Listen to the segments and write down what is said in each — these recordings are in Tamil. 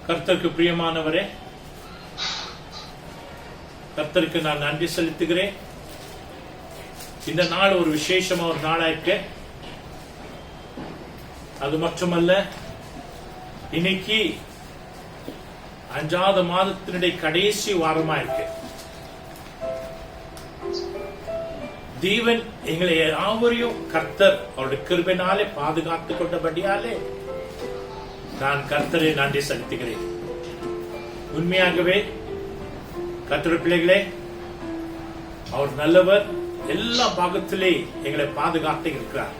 கர்த்தருக்கு பிரியமானவரே, கர்த்தருக்கு நான் நன்றி செலுத்துகிறேன். இந்த நாள் ஒரு விசேஷமா ஒரு நாளா இருக்கு. அது மட்டுமல்ல, இன்னைக்கு 5வது மாதத்தினுடைய கடைசி வாரமா இருக்கு. தேவன் எங்களை யாவரையும் கர்த்தர் அவருடைய கிருபையினாலே பாதுகாத்துக் கொண்டபடியாலே நான் கர்த்தரை நன்றி செலுத்துகிறேன். உண்மையாகவே கர்த்தருடைய பிள்ளைகளே, அவர் நல்லவர். எல்லா பாகத்திலே எங்களை பாதுகாத்து இருக்கிறார்.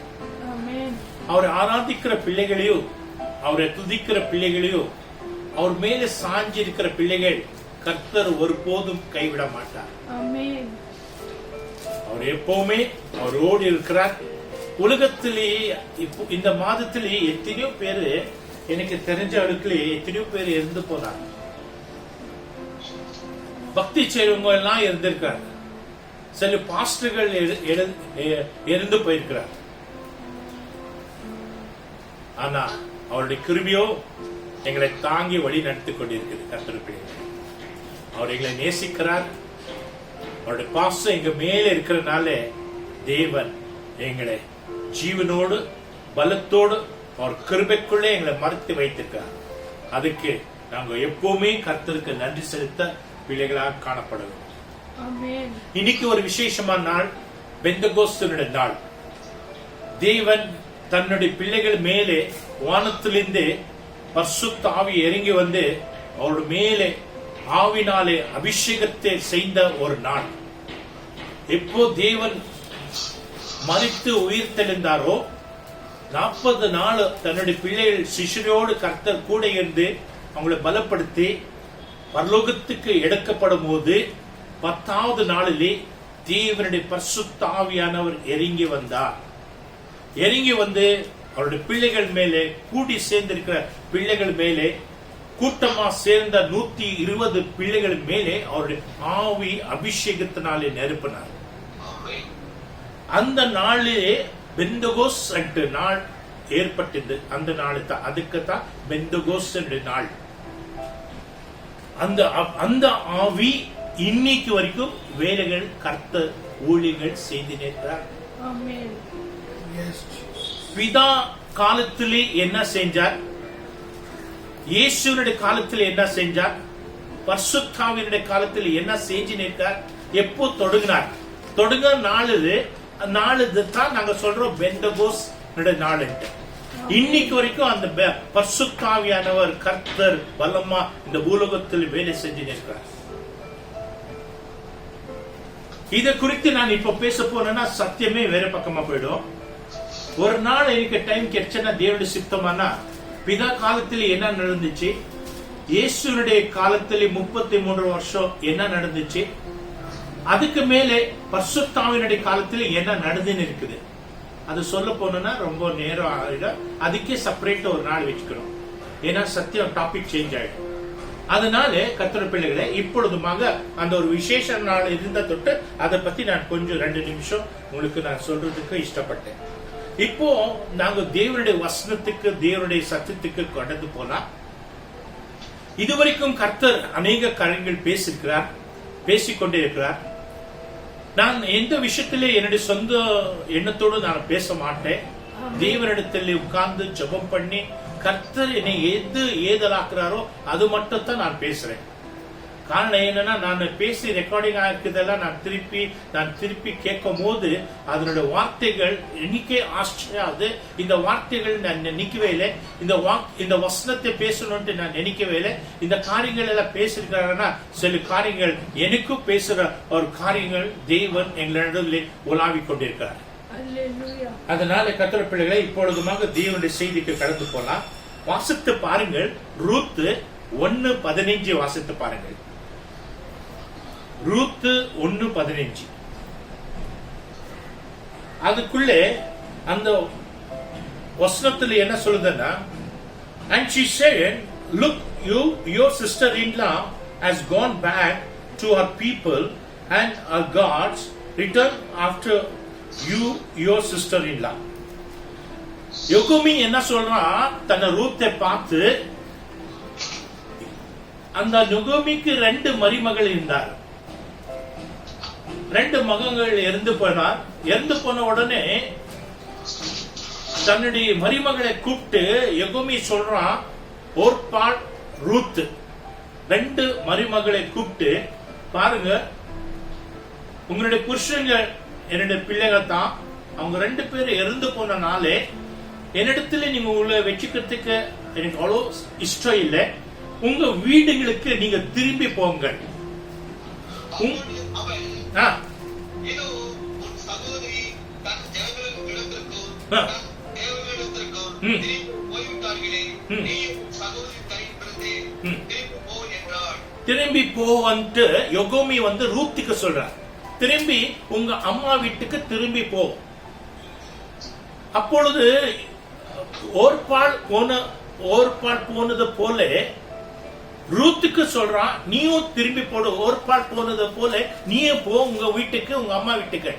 அவரை ஆராதிக்கிற பிள்ளைகளையோ, அவரை துதிக்கிற பிள்ளைகளையோ, அவர் மேலே சாஞ்சி இருக்கிற பிள்ளைகள் கர்த்தர் ஒருபோதும் கைவிட மாட்டார். அவர் எப்பவுமே அவரோடு இருக்கிறார். உலகத்திலேயே இந்த மாதத்திலேயே எத்தனையோ பேரு, எனக்கு தெரிஞ்ச அடுக்கிலே எத்தனையோ பேர் இருந்து போனாங்க. பக்தி செய்வங்க எல்லாம் இருந்திருக்காரு. சில பாஸ்டர்கள் இருந்து போயிருக்கிறார். ஆனா அவருடைய கிருபையோ எங்களை தாங்கி வழி நடத்தி கொண்டிருக்கிறது. கர்த்தருடைய அவர் எங்களை நேசிக்கிறார். அவருடைய பாசம் எங்க மேல இருக்கிறதுனால தேவன் எங்களை ஜீவனோடு பலத்தோடு அவர் கிருபைக்குள்ளே எங்களை மறைத்து வைத்திருக்கிறார். அதுக்கு நாங்க எப்பவுமே கர்த்தருக்கு நன்றி செலுத்த பிள்ளைகளாக காணப்படுவோம். இன்னைக்கு ஒரு விசேஷமான நாள், பெந்தகோஸ்துடைய நாள். தேவன் தன்னுடைய பிள்ளைகள் மேலே வானத்திலிருந்து பரிசுத்த ஆவி இறங்கி வந்து அவருடைய மேலே ஆவினாலே அபிஷேகத்தை செய்த ஒரு நாள். எப்போ தேவன் மரித்து உயிர் தெளிந்தாரோ 40 நாள் தன்னுடைய பிள்ளைகள் சிசுரோடு கர்த்தர் கூட இருந்து அவங்களை பலப்படுத்தி பரலோகத்துக்கு எடுக்கப்படும் போது 10வது நாளிலே தேவனுடைய பரிசுத்த ஆவியானவர் இறங்கி வந்தார். இறங்கி வந்து அவருடைய பிள்ளைகள் மேலே, கூடி சேர்ந்திருக்கிற பிள்ளைகள் மேலே, கூட்டமா சேர்ந்த 120 பிள்ளைகள் மேலே அவருடைய ஆவி அபிஷேகத்தினாலே நிரப்பினார். அந்த நாளிலே பெந்தகோஸ் நாள் ஏற்பட்டது. அந்த நாள் தான், அதுக்குத்தான் பெந்தகோஸ் நாள். அந்த ஆவி இன்னைக்கு வரைக்கும் வேலைகள் கர்த்தர் ஊழியர்கள் செய்து நிற்கிறார். பிதா காலத்திலே என்ன செஞ்சார், இயேசுனுடைய காலத்தில் என்ன செஞ்சார், பரிசுத்த ஆவியினுடைய காலத்தில் என்ன செஞ்சு நிற்கார், எப்போ தொடங்கினார், தொடங்க நாள் தான் நாங்க சொல்றோம் பெந்தகோஸ் நாள். இன்னைக்கு வரைக்கும் அந்த பரிசுத்த ஆவியானவர் கர்த்தர் பலமா இந்த பூலோகத்தில் வேலை செஞ்சு நிற்கிறார். இதை குறித்து நான் இப்ப பேச போனேன்னா சத்தியமே வேற பக்கமா போயிடும். ஒரு நாள் எனக்கு டைம் கிடைச்சா தேவனுடைய சித்தமானா பிதா காலத்தில் என்ன நடந்துச்சு, இயேசுனுடைய காலத்தில் 33 வருஷம் என்ன நடந்துச்சு, அதுக்கு மேலே பரிசுத்த ஆவியினுடைய காலத்தில் என்ன நடந்துன்னு இருக்குது, அது சொல்ல போனா ரொம்ப நேரம் ஆகிடும். அதுக்கே செப்பரேட் ஒரு நாள் வச்சுக்கணும். ஏன்னா சத்தியம் டாபிக் சேஞ்ச் ஆயிடும். அதனால கர்த்தருடைய பிள்ளைகளை இப்பொழுதுமாக அந்த ஒரு விசேஷ நாள் இருந்த தொட்டு அதை பத்தி நான் கொஞ்சம் 2 நிமிஷம் உங்களுக்கு நான் சொல்றதுக்கு இஷ்டப்பட்டேன். இப்போ நாங்க தேவனுடைய வசனத்துக்கு, தேவனுடைய சத்தியத்துக்கு கடந்து போலாம். இதுவரைக்கும் கர்த்தர் அநேக காரியங்கள் பேசியிருக்கிறார், பேசிக்கொண்டே இருக்கிறார். நான் எந்த விஷயத்திலே என்னுடைய சொந்த எண்ணத்தோடு நான் பேச மாட்டேன். தேவனிடத்தில் உட்கார்ந்து ஜெபம் பண்ணி கர்த்தர் என்னை ஏதலாக்குறாரோ அது மட்டும் தான் நான் பேசுறேன். காரணம் என்னன்னா, நான் பேசி ரெக்கார்டிங் ஆகிருக்கிறதெல்லாம் நான் திருப்பி கேட்கும் போது அதனுடைய வார்த்தைகள் எனக்கே ஆச்சரியாது. இந்த வார்த்தைகள் நான் நினைக்கவே இல்லை. இந்த வசனத்தை பேசணும்னு நான் நினைக்கவே இல்லை. இந்த காரியங்கள் எல்லாம் பேசிருக்கிறாங்கன்னா சில காரியங்கள் எனக்கும் பேசுற ஒரு காரியங்கள் தேவன் எங்களிடத்திலே உலாவிக் கொண்டிருக்கிறார். அதனால கர்த்தருடைய பிள்ளைகளை இப்பொழுதுமாக தேவனுடைய செய்திக்கு கடந்து போலாம். வாசித்து பாருங்கள். ரூத் 1:15 வாசித்து பாருங்கள். ரூத் 1:15. அதுக்குள்ளே அந்த வசனத்தில் என்ன சொல்லுதுன்னா, and she said, look, your sister-in-law has gone back to her people and her gods, return after you, your sister-in-law. யொகோமி என்ன சொல்றா, தன்னை ரூத்தை பார்த்து, அந்த நுகோமிக்கு 2 மருமகள் இருந்தார். 2 மகன்கள் இறந்து போனார். இறந்து போன உடனே தன்னுடைய மருமகளை கூப்பிட்டு நுகோமி சொல்றான், ஓர்பாள், ரூத் 2 மருமகளை கூப்பிட்டு, பாருங்க, உங்களுடைய புருஷங்கள் என்னுடைய பிள்ளைகள் தான். அவங்க 2 பேரும் இறந்து போன நாளே என்னிடத்துல நீங்க உங்களை வச்சுக்கிறதுக்கு எனக்கு அவ்வளோ இஷ்டம் இல்லை. உங்க வீடுகளுக்கு நீங்க திரும்பி போங்க. திரும்பி போவன்ட்டு நுகோமி ரூத்துக்கு சொல்றார், திரும்பி உங்க அம்மா வீட்டுக்கு திரும்பி போ. அப்பொழுது ஓர்பாள் போனது போல ரூத்துக்கு சொல்றான், நீயும் திரும்பி போடு. ஓர்பாள் போனது போல நீயும் போ உங்க வீட்டுக்கு, உங்க அம்மா வீட்டுக்கு.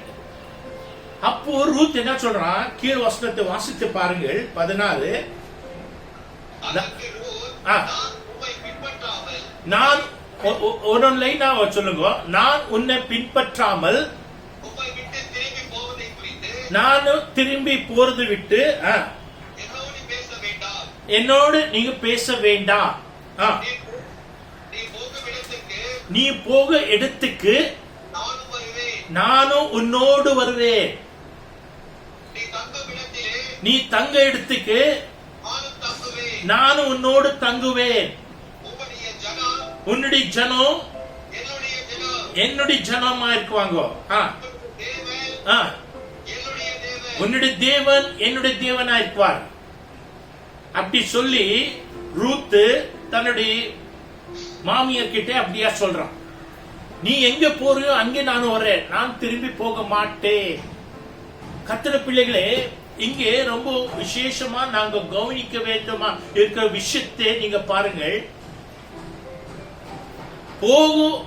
அப்போ ரூத் என்ன சொல்றான், கீழ் வசனத்தை வாசித்து பாருங்கள், 14. நான் ஒரு லைனா சொல்லுங்க. நான் உன்னை பின்பற்றாமல் நானும் திரும்பி போறது விட்டு என்னோடு நீங்க பேச வேண்டாம். நீ போக இடத்துக்கு நானும் உன்னோடு வருவேன். நீ தங்க இடத்துக்கு நானும் உன்னோடு தங்குவேன். உன்னுடைய ஜனம் என்னுடைய ஜனமா இருக்குவாங்க. உன்னுடைய தேவன் என்னுடைய தேவனா இருப்பார். அப்படி சொல்லி ரூத் தன்னுடைய மாமியார் கிட்ட அப்படியா சொல்றான், நீ எங்க போறியோ அங்கே நான் வரேன், நான் திரும்பி போக மாட்டேன். கர்த்தருடைய பிள்ளைகளே, இங்கே ரொம்ப விசேஷமா நாங்க கவனிக்க வேண்டுமா இருக்கிற விஷயத்தை நீங்க பாருங்கள். போகும்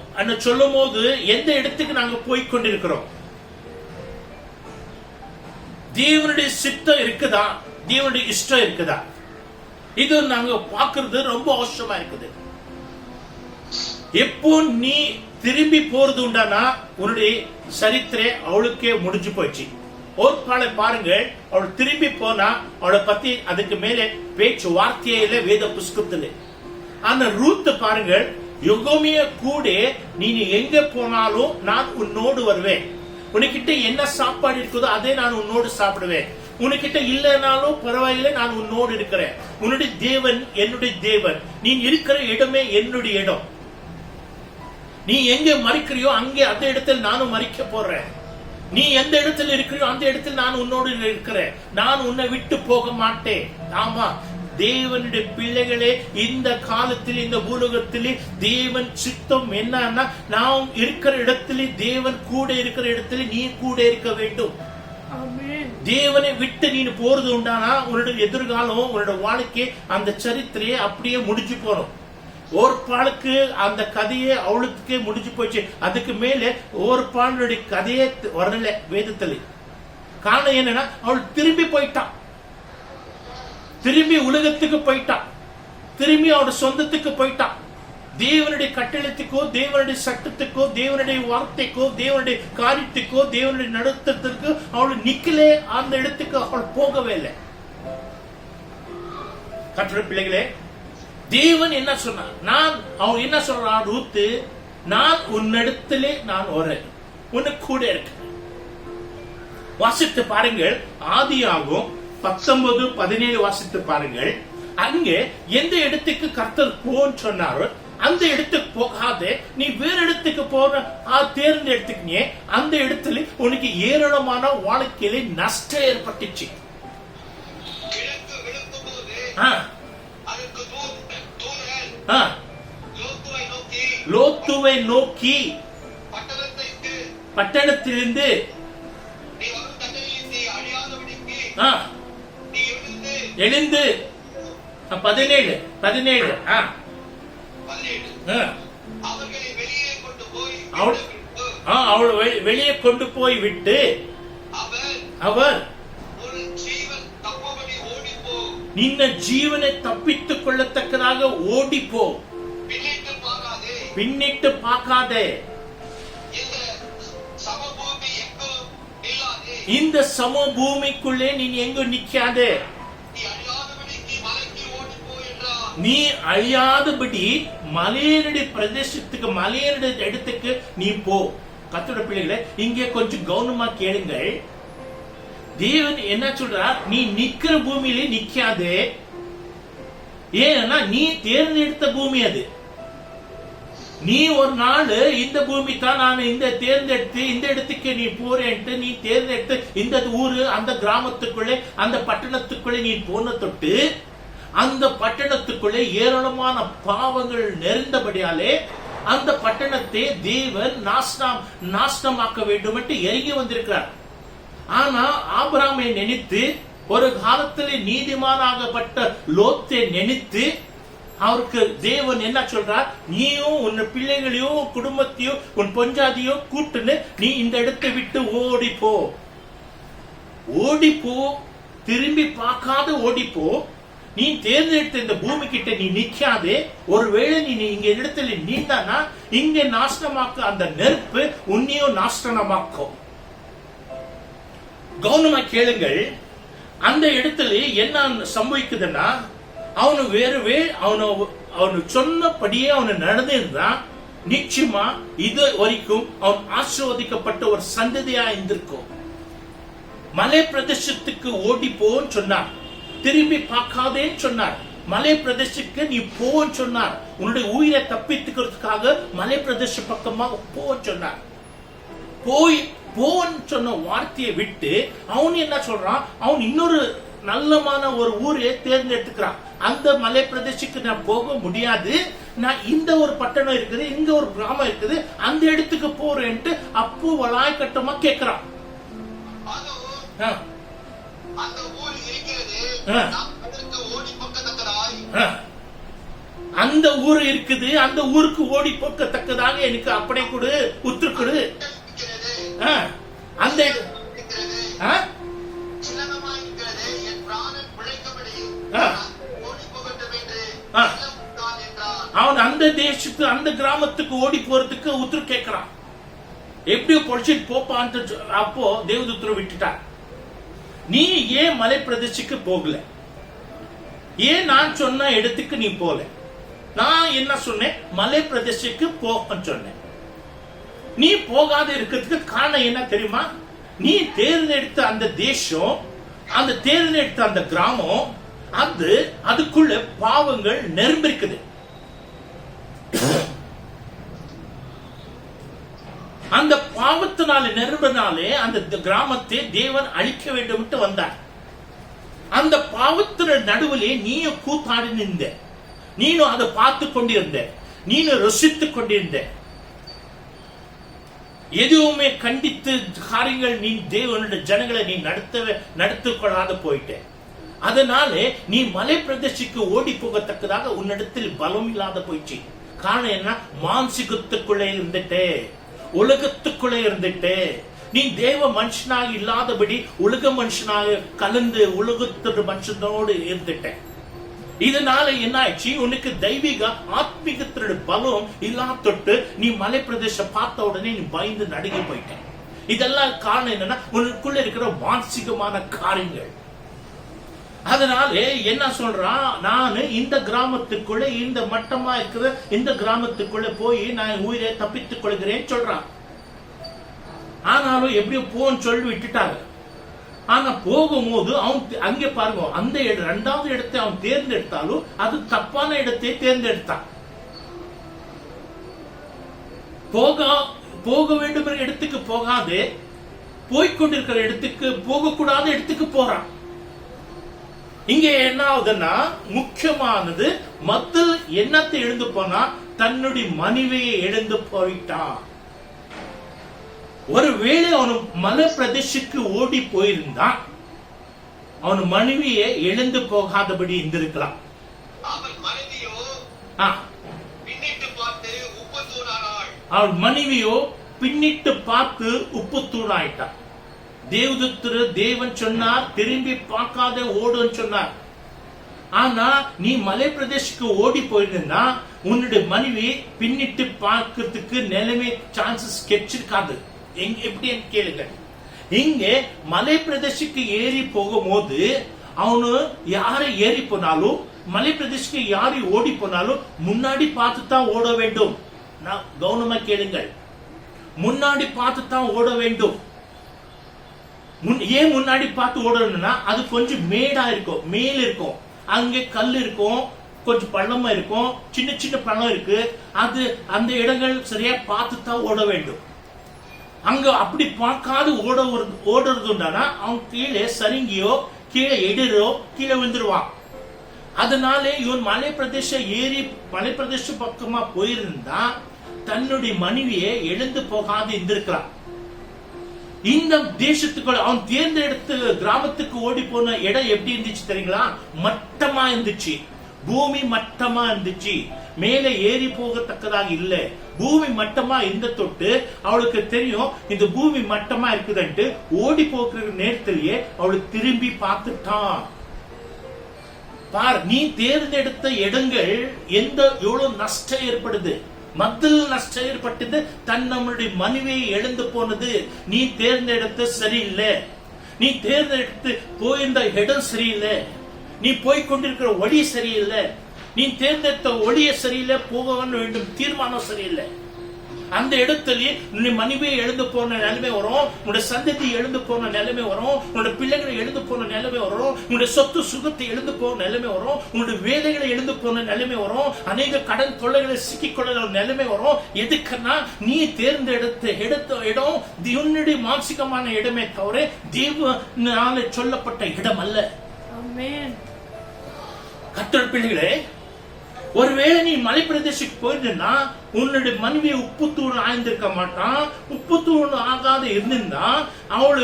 சொல்லும் போது எந்த இடத்துக்கு நாங்க போய் கொண்டிருக்கிறோம்? தேவனுடைய சித்தம் இருக்குதா, தேவனுடைய இஷ்டம் இருக்குதா? இது நாங்க பாக்குறது ரொம்ப அவசியமா இருக்குது. எப்போ நீ திரும்பி போறது உண்டானா உன்னுடைய சரித்திரே அவளுக்கே முடிஞ்சு போச்சு. ஓர்பாளை பாருங்க, அவள் திரும்பி போனா அவளை பத்தி அதுக்கு மேலே பேச்சு வார்த்தையே இல்லை வேத புஸ்தகத்துல. ஆனா ரூத் பாருங்க, நுகோமிய கூட நீ எங்க போனாலும் நான் உன்னோடு வருவேன். உனக்கிட்ட என்ன சாப்பாடு இருக்குதோ அதே நான் உன்னோடு சாப்பிடுவேன். உனக்கிட்ட இல்லைனாலும் பரவாயில்லை, நான் உன்னோடு இருக்கிறேன். உன்னுடைய தேவன் என்னுடைய தேவன். நீ இருக்கிற இடமே என்னுடைய இடம். நீ எங்க மறிக்கிறியோ அங்கே அந்த இடத்தில் நானும் மறிக்க போறேன். நீ எந்த இடத்துல இருக்கிறியோ அந்த இடத்தில் நான் உன்னோடு இருக்கிறேன். நான் உன்னை விட்டு போக மாட்டேன். ஆமா, தேவனுடைய பிள்ளைகளே, இந்த காலத்தில் இந்த பூலோகத்திலே தேவன் சித்தம் என்னன்னா, நாம் இருக்கிற இடத்திலே தேவன் கூட இருக்கிற இடத்திலே நீ கூட இருக்க வேண்டும். தேவனை விட்டு நீ போறது உண்டானா உன்னுடைய எதிர்காலம், உன்னோட வாழ்க்கை, அந்த சரித்திரையே அப்படியே முடிஞ்சு போறோம். ஓர்பாளுக்கு அந்த கதையே அவளுக்கே முடிஞ்சு போச்சு. அதுக்கு மேலே ஓர்பாளுடைய கதையே வரல வேதத்துல. காரணம் என்னன்னா, அவள் திரும்பி போயிட்டான், திரும்பி உலகத்துக்கு போயிட்டான், திரும்பி அவட சொந்தத்துக்கு போயிட்டான். தேவனுடைய கட்டளத்துக்கோ, தேவனுடைய சட்டத்துக்கோ, தேவனுடைய வார்த்தைக்கோ, தேவனுடைய காரியத்துக்கோ, தேவனுடைய நடத்தத்திற்கு அவள் நிக்கலே. அந்த இடத்துக்கு அவள் போகவே இல்லை. கர்த்தருடைய பிள்ளைகளே, தேவன் என்ன சொன்னார்? அவன் என்ன சொல்றான்? ரூத்து, நான் உன்னிடத்திலே நான் வரேன், உனக்கு கூட இருக்க. வாசித்து பாருங்கள், ஆதியாகும் 19:17 வாசித்து பாருங்கள். அங்கே எந்த இடத்துக்கு கர்த்தர் போன்னு சொன்னாரோ அந்த இடத்துக்கு போகாதே, நீ வேற இடத்துக்கு போற தேர்ந்தெடுத்துக்கினே. அந்த இடத்துல உனக்கு ஏராளமான வாழ்க்கையில நஷ்டம் ஏற்பட்டுச்சு. லோத்துவை நோக்கி பட்டணத்திலிருந்து எழுந்து 17 அவள் வெளியே கொண்டு போய் விட்டு அவர் நின்ன ஜீவனை தப்பித்துக் கொள்ளத்தக்கதாக ஓடிப்போ. பின்னிட்டு பார்க்காதே. இந்த சமபூமிக்குள்ளே நீ எங்கும் நிக்காதே. நீ அழியாதபடி மலையனுடைய பிரதேசத்துக்கு, மலையனுடைய இடத்துக்கு நீ போ. கர்த்தருடைய பிள்ளைகளே, இங்கே கொஞ்சம் கவனமா கேளுங்கள். தேவன் என்ன சொல்றார்? நீ நிக்கிற பூமியிலே நிக்காதே. ஏன்னா நீ தேர்ந்தெடுத்த பூமி அது. நீ ஒரு நாள் இந்த பூமி தான் நான் இந்த தேர்ந்தெடுத்து இந்த இடத்துக்கு நீ போறேன்ட்டு நீ தேர்ந்தெடுத்து இந்த ஊரு அந்த கிராமத்துக்குள்ளே அந்த பட்டணத்துக்குள்ளே நீ போன தொட்டு அந்த பட்டணத்துக்குள்ளே ஏராளமான பாவங்கள் நிறைந்தபடியாலே அந்த பட்டணத்தை தேவன் நாசனமாக்க வேண்டும் என்று இறங்கி வந்திருக்கிறார். ஆனா ஆபிரகாமை நினைத்து, ஒரு காலத்திலே நீதிமானாகப்பட்ட லோத்தை நினைத்து, அவருக்கு தேவன் என்ன சொல்றார்? நீயும் உன் பிள்ளைகளையும் குடும்பத்தையும் உன் பொஞ்சாதியோ கூட்டுன்னு நீ இந்த இடத்தை விட்டு ஓடிப்போ, ஓடிப்போ, திரும்பி பார்க்காத ஓடிப்போ. நீ தேர்ந்தெடுத்த இந்த பூமி கிட்ட நீ நிக்காதே. ஒருவேளை நீ இங்க இடத்துல நீந்தானா இங்க நாசனமாக்க அந்த நெருப்பு உன்னையும் நாசனமாக்கும். கவனமா கேளுங்கள். அந்த இடத்துல என்ன சம்பவிக்குதுன்னா, அவனு அவனு சொன்னபடியே அவனு நடந்திருந்தான், நிச்சயமா இது வரைக்கும் அவன் ஆசீர்வதிக்கப்பட்ட ஒரு சந்ததியா இருந்திருக்கும். மலை பிரதேசத்துக்கு ஓடி போன்னு சொன்னார், திரும்பி பார்க்காதேன்னு சொன்னார். மலை பிரதேசத்துக்கு நீ போன்னு சொன்னார். உன்னுடைய உயிரை தப்பித்துக்கிறதுக்காக மலை பிரதேச பக்கமா போன்னு சொன்னார். போன்னு சொன்ன வார்த்தையை விட்டு அவன் என்ன சொல்றான்? அவன் இன்னொரு நல்லமான ஒரு ஊரை தேர்ந்தெடுத்துக்கிறான். அந்த மலை பிரதேசத்துக்கு நான் போக முடியாது, நான் இந்த ஒரு பட்டணம் இருக்குது, இங்க ஒரு கிராமம் இருக்குது, அந்த இடத்துக்கு போறேன்ட்டு அப்போ வலாய்கட்டமா கேட்கிறான். அந்த ஊர் இருக்குது, அந்த ஊருக்கு ஓடி போக்கத்தக்கதாக எனக்கு அப்படி கொடு, உத்தரவு கொடு. அந்த அவன் அந்த தேசத்துக்கு அந்த கிராமத்துக்கு ஓடி போறதுக்கு உத்தரவு கேட்கிறான். எப்படியோ பொழிச்சிட்டு போப்பான்னு அப்போ தேவதூத்தரை விட்டுட்டார். நீ ஏன் மலை பிரதேசத்துக்கு போகல? ஏன் நான் சொன்ன இடத்துக்கு நீ போல? நான் என்ன சொன்னேன்? மலை பிரதேசத்துக்கு போகன்னு சொன்னேன். நீ போகாத இருக்கிறதுக்கு காரணம் என்ன தெரியுமா? நீ தேர்ந்தெடுத்த அந்த தேசம், அந்த தேர்ந்தெடுத்த அந்த கிராமம், அதுக்குள்ள பாவங்கள் நிரம்பிருக்குது. அந்த பாவத்தினாலே நிரம்பினாலே அந்த கிராமத்தை தேவன் அழிக்க வேண்டும் என்று வந்தார். அந்த பாவத்தின நடுவிலே நீயும் கூத்தாடி நின்ற, நீனும் அதை பார்த்து கொண்டிருந்த, நீனும் ரசித்துக் கொண்டிருந்த, எதுவுமே கண்டித்து காரியங்கள் நீ தேவனுடைய ஜனங்களை நீ நடத்திக் கொள்ளாத போயிட்ட. அதனாலே நீ மலை பிரதேசத்துக்கு ஓடி போகத்தக்கதாக உன்னிடத்தில் பலம் இல்லாத போயிடுச்சு. காரணம் என்ன? மானசிகத்துக்குள்ளே இருந்துட்டே, உலகத்துக்குள்ளே இருந்துட்டே, நீ தேவ மனுஷனாக இல்லாதபடி உலக மனுஷனாக கலந்து உலகத்தோட மனுஷனோடு இருந்துட்ட. இதனால என்ன ஆயிடுச்சு? உனக்கு தெய்வீக ஆத்மீகத்தோட பலம் இல்லாதொட்டு நீ மலை பிரதேசம் பார்த்த உடனே நீ பயந்து நடுங்கி போயிட்ட. இதெல்லாம் காரணம் என்னன்னா, உனக்குள்ள இருக்கிற மானசிகமான காரியங்கள். அதனால என்ன சொல்றான்? நான் இந்த கிராமத்துக்குள்ள, இந்த மட்டமா இருக்கிற இந்த கிராமத்துக்குள்ள போய் நான் உயிரை தப்பித்துக் கொள்கிறேன்னு சொல்றான். ஆனாலும் எப்படியோ போன்னு சொல்லி விட்டுட்டாங்க. ஆனா போகும்போது அவன் அங்கே பாருங்க, அந்த இரண்டாவது இடத்தை அவன் தேர்ந்தெடுத்தாலும் அது தப்பான இடத்தை தேர்ந்தெடுத்தான். போக வேண்டும் இடத்துக்கு போகாதே, போய்கொண்டிருக்கிற இடத்துக்கு போகக்கூடாத இடத்துக்கு போறான். இங்க என்ன ஆகுதுன்னா, முக்கியமானது முதல் எண்ணத்தை எழுந்து போனா தன்னுடைய மனைவியை எழுந்து போயிட்டான். ஒருவேளை அவனு மலை பிரதேசத்துக்கு ஓடி போயிருந்தான், அவன் மனைவியை எழுந்து போகாதபடி இருந்திருக்கலாம். அவன் மனைவியோ பின்னிட்டு பார்த்து உப்பு தூளாயிட்டான். தேவன் சொன்னார், திரும்பி பார்க்காத ஓடுன்னு சொன்னார். ஆனா நீ மலை பிரதேசத்துக்கு ஓடி போயிருந்தா உன்னுடைய மனைவி பின்னிட்டு பார்க்கறதுக்கு நிலைமை சான்சஸ் கிடைச்சிருக்காது. எப்படி கேளுங்க. இங்க மலை பிரதேசத்துக்கு ஏறி போகும்போது அவனு யாரை ஏறி போனாலும் மலை பிரதேசத்துக்கு யாரு ஓடி போனாலும் முன்னாடி பார்த்து தான் ஓட வேண்டும். நான் கவனமா கேளுங்கள். முன்னாடி பார்த்து தான் ஓட வேண்டும். ஏன் முன்னாடி பார்த்து ஓடணும்னா அது கொஞ்சம் மேடா இருக்கும், மேல இருக்கும், அங்கே கல் இருக்கும், கொஞ்சம் பள்ளமா இருக்கும், சின்ன சின்ன பள்ளம் இருக்கு. அது அந்த இடங்கள் சரியா பார்த்து தான் ஓட வேண்டும். அங்க அப்படி பார்க்காது ஓடுறது உண்டானா அவன் கீழே சரிங்கியோ கீழே எடிரோ கீழே விழுந்துருவான். அதனால இவன் மலை பிரதேச பக்கமா போயிருந்தா தன்னுடைய மனைவியை எழுந்து போகாது இருந்திருக்கிறான். இந்த தேசத்துக்குள்ள அவன் தேர்ந்தெடுத்து கிராமத்துக்கு ஓடி போன இடம் எப்படி இருந்துச்சு தெரியுங்களா? மட்டமா இருந்துச்சு, பூமி மட்டமா இருந்துச்சு, மேலே ஏறி போகத்தக்கதாக இல்ல. பூமி மட்டமா இருந்த தொட்டு அவளுக்கு தெரியும் இந்த பூமி மட்டமா இருக்குதுன்ட்டு ஓடி போகிற நேரத்திலேயே அவளுக்கு திரும்பி பார்த்துட்டான். பார், நீ தேர்ந்தெடுத்த இடங்கள் எவ்வளவு நஷ்டம் ஏற்படுது. மக்கள் நஷ்டம் ஏற்பட்டது, நம்மளுடைய மனைவியை இழந்து போனது. நீ தேர்ந்தெடுத்த சரியில்லை, நீ தேர்ந்தெடுத்து போயிருந்த இடம் சரியில்லை, நீ போய்கொண்டிருக்கிற வழி சரியில்லை, நீ தேர்ந்தெடுத்த ஒளிய சரியில்லை, போக வேண்டும் தீர்மானம் சரியில்லை. அந்த இடத்துலயே உன்னுடைய மனைவியை எழுந்து போன நிலைமை வரும், உன்னுடைய சந்ததி எழுந்து போன நிலைமை வரும், உன்னுடைய பிள்ளைகளை எழுந்து போன நிலைமை வரும், உன்னுடைய சொத்து சுகத்தை எழுந்து போன நிலைமை வரும், உன்னுடைய வேலைகளை எழுந்து போன நிலைமை வரும், அநேக கடன் தொல்லைகளை சிக்கிக்கொள்ள நிலைமை வரும். எதுக்குன்னா நீ தேர்ந்தெடுத்த இடம் உன்னுடைய மானசிகமான இடமே தவிர தேவனால சொல்லப்பட்ட இடம் அல்ல. கர்த்தர் பிள்ளைகளே, ஒருவேளை நீ மலை பிரதேசத்துக்கு போயிருந்தா உன்னுடைய மனைவியை உப்புத்தூள் ஆய்ந்திருக்க மாட்டான். உப்புத்தூள் ஆகாத இருந்திருந்தா அவளு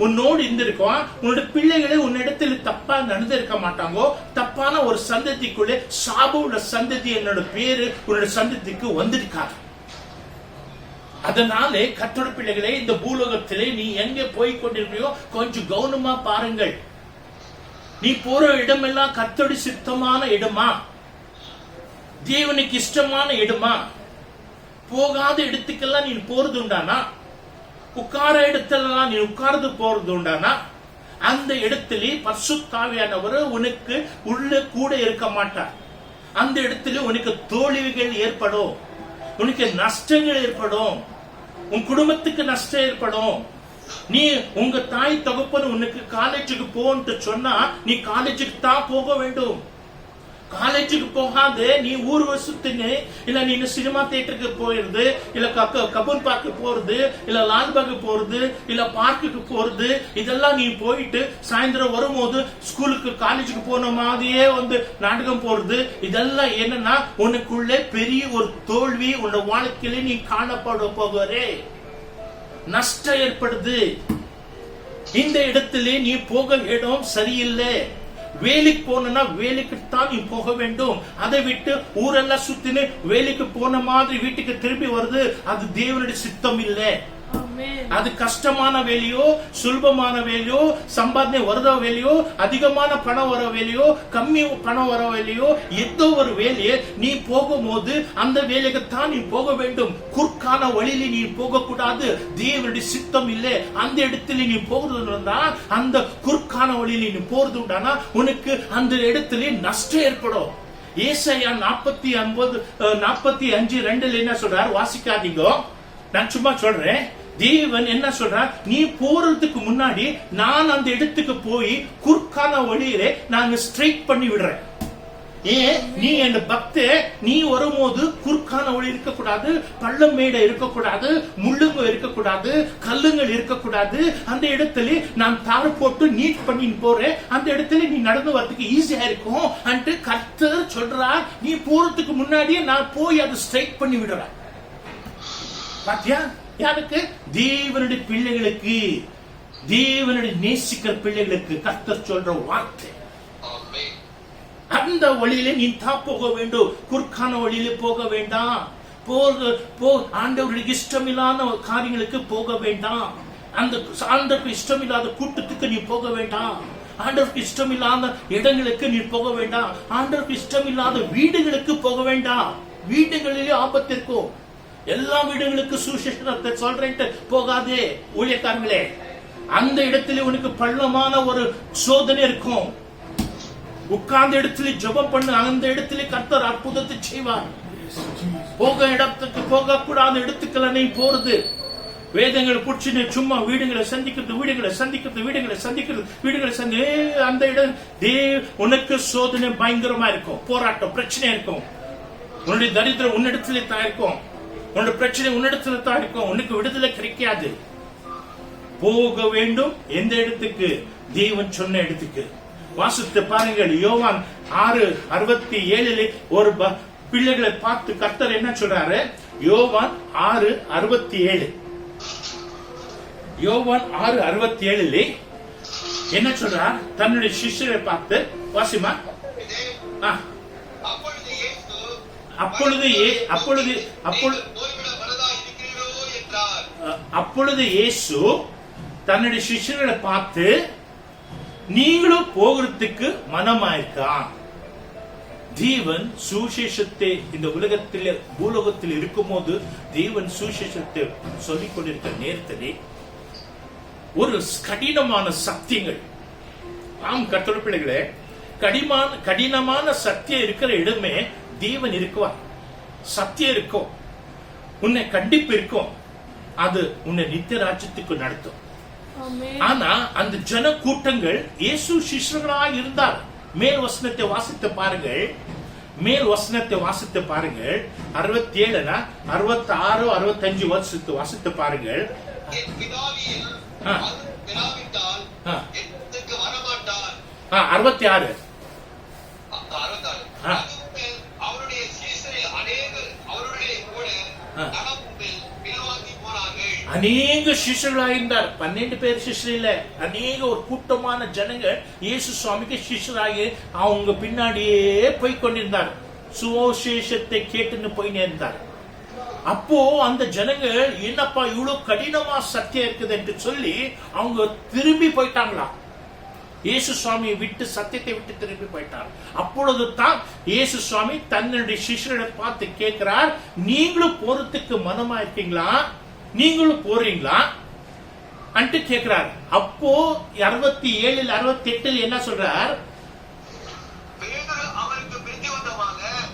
உன்னோடு இருந்திருக்கான். உன்னுடைய பிள்ளைகளே உன்னிடத்தில் தப்பா நடந்திருக்க மாட்டாங்கோ. தப்பான ஒரு சந்ததிக்குள்ளே சாப உள்ள சந்ததி என்னோட பேரு உன்னுடைய சந்ததிக்கு வந்திருக்காது. அதனாலே கர்த்தருடைய பிள்ளைகளே, இந்த பூலோகத்திலே நீ எங்கே போய் கொண்டிருக்கிறியோ கொஞ்சம் கவனமா பாருங்கள். நீ போற இடமெல்லாம் கர்த்தருடைய சித்தமான இடமா, தேவனுக்கு இஷ்டமான இடமா? போகாத இடத்துக்கெல்லாம் நீ போறது உண்டானா, உட்கார இடத்துல நீ உட்கார்ந்து போறது உண்டானா, அந்த இடத்துல பரிசுத்த ஆவியானவர் உனக்கு உள்ள கூட இருக்க மாட்டார். அந்த இடத்துல உனக்கு தோல்விகள் ஏற்படும், உனக்கு நஷ்டங்கள் ஏற்படும், உன் குடும்பத்துக்கு நஷ்டம் ஏற்படும். நீ உங்க தாய் தகப்பன் உனக்கு காலேஜுக்கு போன்னு சொன்னா நீ காலேஜுக்கு தான் போக வேண்டும். காலேஜுக்கு போகாது நீ ஊர் வருஷத்துன்னு இல்ல நீ சினிமா தியேட்டருக்கு போயிருது, இல்ல கபூர் பார்க்கு போறது, இல்ல லால்பாக் போறது, இல்ல பார்க்குக்கு போறது, இதெல்லாம் நீ போயிட்டு சாயந்தரம் வரும்போது ஸ்கூலுக்கு காலேஜுக்கு போன மாதிரியே நாடகம் போறது, இதெல்லாம் என்னன்னா உனக்குள்ள பெரிய ஒரு தோல்வி உன்னோட வாழ்க்கையில நீ காணப்பட போகிறே, நஷ்டம் ஏற்படுது. இந்த இடத்துல நீ போக இடம் சரியில்லை. வேலைக்கு போனா வேலைக்கு தான் நீ போக வேண்டும். அதை விட்டு ஊரெல்லாம் சுத்தினு வேலைக்கு போன மாதிரி வீட்டுக்கு திரும்பி வருது, அது தேவனுடைய சித்தம் இல்லை. அது கஷ்டமான வேலையோ சுலபமான வேலையோ சம்பாதனை வர வேலையோ அதிகமான பணம் வர வேலையோ கம்மி பணம் வர வேலையோ ஏதோ ஒரு வேலையை நீ போகும்போது அந்த வேலைக்கு தான் நீ போக வேண்டும். குறுக்கான வழியில நீ போக கூடாது, தேவனுடைய சித்தம் இல்லை. அந்த இடத்துல நீ போகிறது அந்த குறுக்கான வழியில நீ போறது உண்டானா உனக்கு அந்த இடத்துல நஷ்டம் ஏற்படும். ஏசாயா 45:2 என்ன சொல்றார்? வாசிக்காதீங்க, நான் சும்மா சொல்றேன். தேவன் என்ன சொல்றார்? நீ போறதுக்கு முன்னாடி நான் அந்த இடத்துக்கு போய் குறுக்கான வழியிலே நான் ஸ்ட்ரைட் பண்ணி விடுறேன். ஏன் நீ என் பக்த, நீ வரும்போது குறுக்கான வழி இருக்கக்கூடாது, பள்ளம் மேடை இருக்கக்கூடாது, முள்ளுங்க இருக்கக்கூடாது, கல்லுங்கள் இருக்கக்கூடாது. அந்த இடத்துல நான் தார் போட்டு நீட் பண்ணி போறேன், அந்த இடத்துல நீ நடந்து வரதுக்கு ஈஸியா இருக்கும் அன்ட்டு கர்த்தர் சொல்றார். நீ போறதுக்கு முன்னாடியே நான் போய் அதை ஸ்ட்ரைட் பண்ணி விடுறேன். பாத்தியா? யாருக்கு? தேவனுடைய பிள்ளைகளுக்கு, தேவனுடைய நேசிக்கிற பிள்ளைகளுக்கு கர்த்தர் சொல்ற வார்த்தை. அந்த வழியிலே நீ தான் போக வேண்டும், குறுக்கான வழியிலே போக வேண்டாம். ஆண்டவருக்கு இஷ்டமில்லாத காரியங்களுக்கு போக வேண்டாம். அந்த ஆண்டவருக்கு இஷ்டமில்லாத கூட்டத்துக்கு நீ போக வேண்டாம். ஆண்டவருக்கு இஷ்டம் இல்லாத இடங்களுக்கு நீ போக வேண்டாம். ஆண்டவருக்கு இஷ்டம் இல்லாத வீடுகளுக்கு போக வேண்டாம். வீடுகளிலே ஆபத்து இருக்கும். எல்லா வீடுகளுக்கு சுவிசேஷத்தை சொல்றேன்ட்டு போகாதே ஊழியக்காரங்களே. அந்த இடத்துல உனக்கு பள்ளமான ஒரு சோதனை இருக்கும். உட்கார்ந்த இடத்துல ஜெபம் பண்ணு. அந்த இடத்துல கர்த்தர் அற்புதத்தை செய்வார். போக இடத்துக்கு போக கூடாத இடத்துக்குள்ள நீ போறது. வேதங்களை புடிச்சு சும்மா வீடுகளை சந்திக்கிறது அந்த இடம் உனக்கு சோதனை பயங்கரமா இருக்கும். போராட்டம் பிரச்சனை இருக்கும். உன்னுடைய தரித்திரம் உன்னிடத்திலே தான் இருக்கும். உன்னுடைய பிரச்சனை உன்னிடத்துல தான் இருக்கும். உனக்கு விடுதலை கிடைக்காது. போக வேண்டும் எந்த இடத்துக்கு? தேவன் சொன்ன இடத்துக்கு. வாசித்து பாருங்கள். யோவான் 6:67 ஒரு பிள்ளைகளை பார்த்து கர்த்தர் என்ன சொல்றாரு? யோவான் 6:67 யோவான் 6:67 என்ன சொல்றார்? தன்னுடைய சிஷ்யரை பார்த்து வாசிமா. அப்பொழுது இயேசு தன்னுடைய சிஷ்யர்களை பார்த்து, நீங்களும் போகிறதுக்கு மனமாயிருக்கா? தேவன் சுவிசேஷத்தை இந்த உலகத்தில் பூலோகத்தில் இருக்கும் போது தேவன் சுவிசேஷத்தை சொல்லிக் கொண்டிருக்கிற நேரத்திலே ஒரு கடினமான சத்தியங்கள், ஆம் கர்த்தருடைய பிள்ளைகளே, கடினமான சத்தியம் இருக்கிற இடமே தேவன் இருக்குவார். சத்தியம் இருக்கும், உன்னை கண்டிப்பு இருக்கும், அது உன்னை நித்திய ராஜ்யத்துக்கு நடத்தும். ஆனா அந்த ஜன கூட்டங்கள் இயேசு சிஷ்யர்களாக இருந்தார். மேல் வசனத்தை வாசித்து பாருங்கள். 67 66 65 வருஷத்து வாசித்து பாருங்கள். 66 அநேக சிஷ்யர்களாக இருந்தார். 12 பேர் சிஷ்யர் இல்ல, அநேக ஒரு கூட்டமான ஜனங்கள் இயேசு சுவாமிக்கு சிஷ்யராகி அவங்க பின்னாடியே போய் கொண்டிருந்தார். சுவிசேஷத்தை கேட்டுன்னு போய் நேர்ந்தார். அப்போ அந்த ஜனங்கள் என்னப்பா இவ்வளவு கடினமா சத்தியம் இருக்குது என்று சொல்லி அவங்க திரும்பி போயிட்டாங்களாம். இயேசு சுவாமியை விட்டு, சத்தியத்தை விட்டு திரும்பி போயிட்டார். அப்பொழுது தான் இயேசு சுவாமி தன்னுடைய சிஷ்யரை பார்த்து கேட்கிறார், நீங்களும் போறதுக்கு மனமா இருக்கீங்களா? நீங்களும் போறீங்களா அன்ட்டு கேட்கிறார். அப்போ 67 68 என்ன சொல்றார்?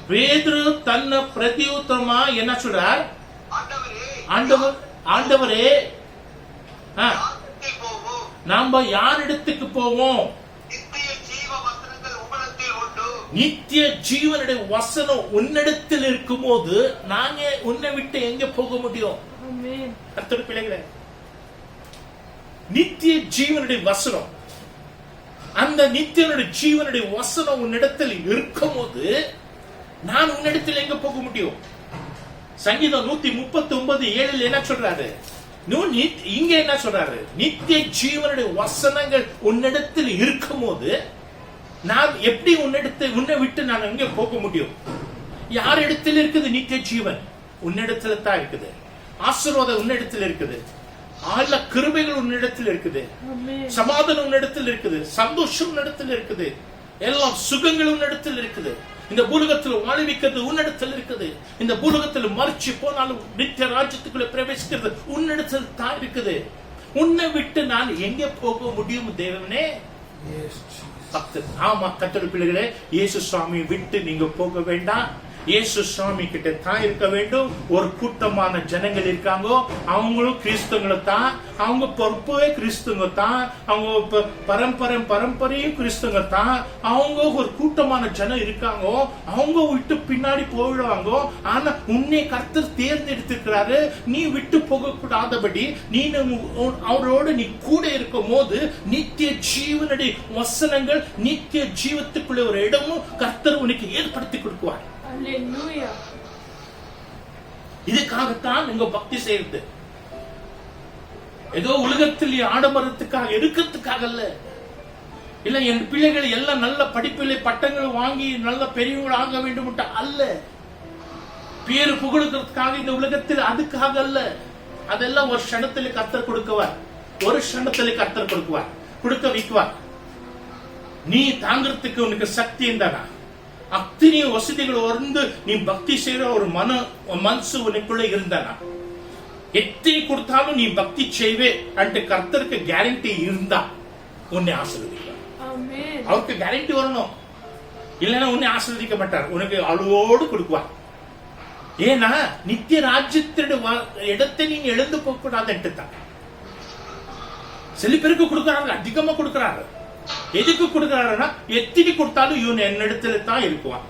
பேதுரு தன்னை பிரதியுத்தரமா என்ன சொல்றார்? ஆண்டவரே, நாம யாரிடத்துக்கு போவோம்? நித்திய ஜீவனுடைய வசனம் உன்னிடத்தில் இருக்கும் போது நாங்க உன்னை விட்டு எங்க போக முடியும்? கர்த்தருடைய பிள்ளைகளே, நித்திய ஜீவனுடைய வசனம், அந்த நித்தியனுடைய ஜீவனுடைய வசனம் உன்னிடத்தில் இருக்கும் போது நான் உன்னிடத்தில் எங்க போக முடியும்? சங்கீதம் 139:7 என்ன சொல்றாரு? இங்க என்ன சொல்றாரு? நித்திய ஜீவனுடைய வசனங்கள் உன்னிடத்தில் இருக்கும் போது நான் எப்படி உன்னை விட்டு நான் எங்க போக முடியும்? யார் இடத்தில் இருக்குது நித்திய ஜீவன்? உன்னிடத்துல தான் இருக்குது. ஆசீர்வாதம் உன்னிடத்தில் இருக்குது. ஆல கிருபைகள் உன்னிடத்தில் இருக்குது. சமாதானம் உன்னிடத்தில் இருக்குது. சந்தோஷம் உன்னிடத்தில் இருக்குது. எல்லாம் சுகங்கள் உன்னிடத்தில் இருக்குது. இந்த பூலகத்தில் வாழ்விக்கிறது உன்னிடத்தில் இருக்குது. இந்த பூலகத்தில் மறிச்சு போனாலும் நித்திய ராஜ்யத்துக்குள்ள பிரவேசிக்கிறது உன்னிடத்தில் தான் இருக்குது. உன்னை விட்டு நான் எங்க போக முடியும் தேவனே? ஆமா கர்த்தருடைய பிள்ளைகளே, இயேசு சுவாமி விட்டு நீங்க போக வேண்டாம். இயேசு சுவாமி கிட்ட தான் இருக்க வேண்டும். ஒரு கூட்டமான ஜனங்கள் இருக்காங்க, அவங்களும் கிறிஸ்தவங்களை தான், அவங்க பொறுப்பே கிறிஸ்தவங்க தான், அவங்க பரம்பரையும் கிறிஸ்தவங்க தான். அவங்க ஒரு கூட்டமான ஜனம் இருக்காங்க, அவங்க விட்டு பின்னாடி போயிடுவாங்க. ஆனா உன்னை கர்த்தர் தேர்ந்தெடுத்திருக்கிறாரு. நீ விட்டு போக கூடாதபடி நீ அவரோடு நீ கூட இருக்கும் போது நித்திய ஜீவனுடைய வசனங்கள், நித்திய ஜீவத்துக்குள்ள ஒரு இடமும் கர்த்தர் உனக்கு ஏற்படுத்தி கொடுக்குவார். இதுக்காகத்தான் உங்க பக்தி செய்யறது. ஏதோ உலகத்தில் ஆடம்பரத்துக்காக இருக்கிறதுக்காக இல்ல என் பிள்ளைகள் எல்லாம் நல்ல படிப்பிலே பட்டங்கள் வாங்கி நல்ல பெரியவர்கள் ஆக வேண்டும் அல்ல. பேரு புகழுக்கிறதுக்காக இந்த உலகத்தில் அதுக்காக அல்ல. அதெல்லாம் ஒரு க்ஷணத்தில் கர்த்தர் கொடுக்குவார். ஒரு க்ஷணத்தில் கர்த்தர் கொடுக்க வைக்குவார். நீ தாங்கிறதுக்கு உனக்கு சக்தி இருந்தானா, அத்தனை வசதிகள் வந்து நீ பக்தி செய்யற ஒரு மனசு உனக்குள்ள இருந்தானா, எத்தனை கொடுத்தாலும் நீ பக்தி செய்வே அண்ட் கர்த்தருக்கு கேரண்டி இருந்தா உன்னை ஆசீர்வதிப்பார். அவருக்கு கேரண்டி வரணும், இல்லைன்னா உன்னை ஆசீர்வதிக்க மாட்டார். உனக்கு அழுவோடு கொடுக்குவார். ஏன்னா நித்திய ராஜ்யத்தோட இடத்தை நீங்க எழுந்து போக கூடாதுன்ட்டு தான் சில பேருக்கு கொடுக்கிறாங்க, அதிகமா கொடுக்கிறாரு. எதுக்கு கொடுக்கிறாருன்னா, எத்தனை கொடுத்தாலும் இவன் என்னிடத்துல தான் இருக்குவான்,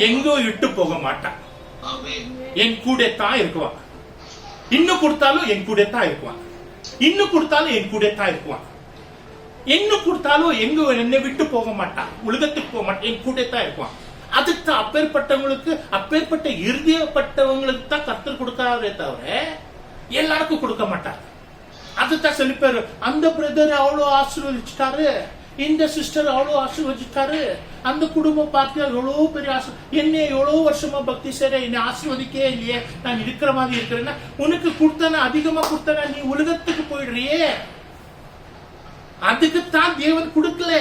எங்கோ இட்டு போக மாட்டான், என் கூட தான் இருக்குவான். இன்னும் கொடுத்தாலும் என் கூட தான் இருக்குவான், இன்னும் கொடுத்தாலும் என் கூட தான் இருக்குவான், இன்னும் கொடுத்தாலும் எங்க என்னை விட்டு போக மாட்டான், உலகத்துக்கு போக மாட்டான், என் கூட தான் இருக்குவான். அதுக்கு அப்பேற்பட்டவங்களுக்கு, அப்பேற்பட்ட இறுதியப்பட்டவங்களுக்கு தான் கர்த்தர் கொடுக்கிறாரே தவிர எல்லாருக்கும் கொடுக்க மாட்டார். அதுதான் சில பேர், அந்த பிரதர் அவ்வளவு ஆசீர்வதிச்சுட்டாரு, இந்த சிஸ்டர் அவ்வளவு ஆசீர்வதிச்சுட்டாரு, அந்த குடும்பம் பார்த்து எவ்வளவு பெரிய என்ன எவ்வளவு வருஷமா பக்தி செய்ற, என்னை ஆசீர்வதிக்கே இல்லையே, நான் இருக்கிற மாதிரி இருக்கிறேன்னா, உனக்கு கொடுத்தனா அதிகமா கொடுத்தனா நீ உலகத்துக்கு போயிடுறியே. அதுக்குத்தான் தேவன் கொடுக்கல,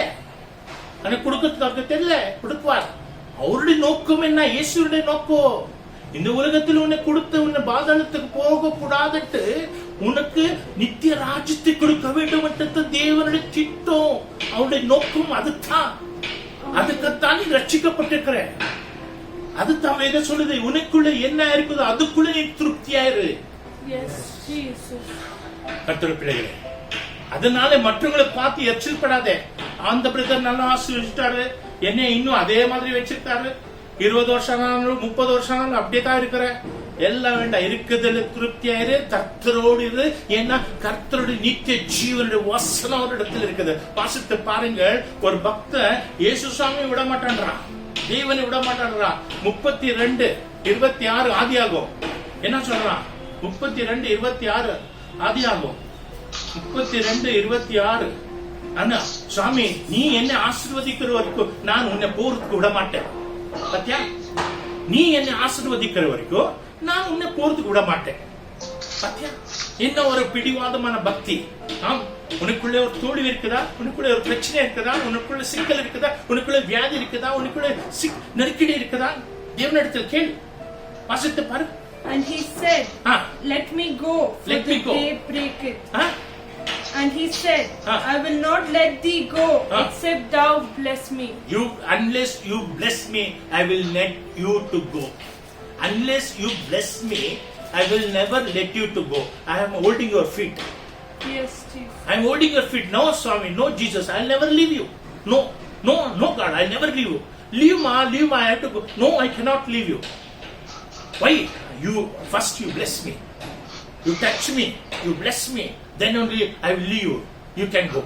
எனக்கு கொடுக்கறதுக்கு அவருக்கு தெரியல, கொடுப்பார். அவருடைய நோக்கம் என்ன? இயேசுடைய நோக்கம் இந்த உலகத்தில் உன்னை கொடுத்து உன்னை பாதாளத்துக்கு போக கூடாதுட்டு உனக்கு நித்திய ராஜ்யத்தை கொடுக்க வேண்டும் என்று தேவனுடைய திட்டம், அவருடைய நோக்கம் அதுதான். அதுக்குத்தான் நீ ரட்சிக்கப்பட்டிருக்கிற. அதுதான் வேதம் சொல்லுது, உனக்குள்ள என்ன இருக்குதோ அதுக்குள்ள நீ திருப்தியாயிரு. கர்த்தருடைய பிள்ளைகளே, அதனால மற்றவங்களை பார்த்து எரிச்சல் படாதே. அந்த பிரதர் நல்லா ஆசீர்வதிச்சிட்டாரு, என்ன இன்னும் அதே மாதிரி வச்சிருக்காரு, 20 வருஷம் ஆனாலும் 30 வருஷம் ஆனாலும் அப்படியே தான் இருக்கிற, எல்லாம் வேண்டாம். இருக்குதுல திருப்தியாயிரு, கர்த்தரோடு இரு. ஏன்னா கர்த்தருடைய நித்திய ஜீவனுடைய வசனம் ஒரு இடத்துல இருக்குது. வாசித்து பாருங்கள், ஒரு பக்தன் இயேசு சாமி விட மாட்டான்றான், தேவனை விட மாட்டான்றான். 32:26 ஆதியாகமம் என்ன சொல்றான்? 32:26 ஆதியாகமம் 32:26. அண்ணா சுவாமி, நீ என்ன ஆசீர்வதிக்கிற வரைக்கும் நான் உன்னை போறதுக்கு விட மாட்டேன். பத்தியா, நீ என்ன ஆசீர்வதிக்கிற வரைக்கும் நான் உன்னை போறதுக்கு விட மாட்டேன். பத்தியா, என்ன ஒரு பிடிவாதமான பக்தி. ஆம், உனக்குள்ள ஒரு தோல்வி இருக்குதா, உனக்குள்ள ஒரு பிரச்சனை இருக்குதா, உனக்குள்ள சிக்கல் இருக்குதா, உனக்குள்ள வியாதி இருக்குதா, உனக்குள்ள நெருக்கடி இருக்குதா, தேவனிடத்தில் கேள், வாசித்து பாரு. And he said, let me go, for let the me go. day breaketh. And he said, I will not let thee go, except thou bless me. Unless you bless me, I will let you to go. Unless you bless me, I will never let you to go. I am holding your feet. Yes, Jesus. I am holding your feet. No, Swami, no, Jesus, I will never leave you. No, God, I will never leave you. Leave ma, I have to go. No, I cannot leave you. Why? First you bless me. You touch me, you bless me, then only I will leave you. You can go.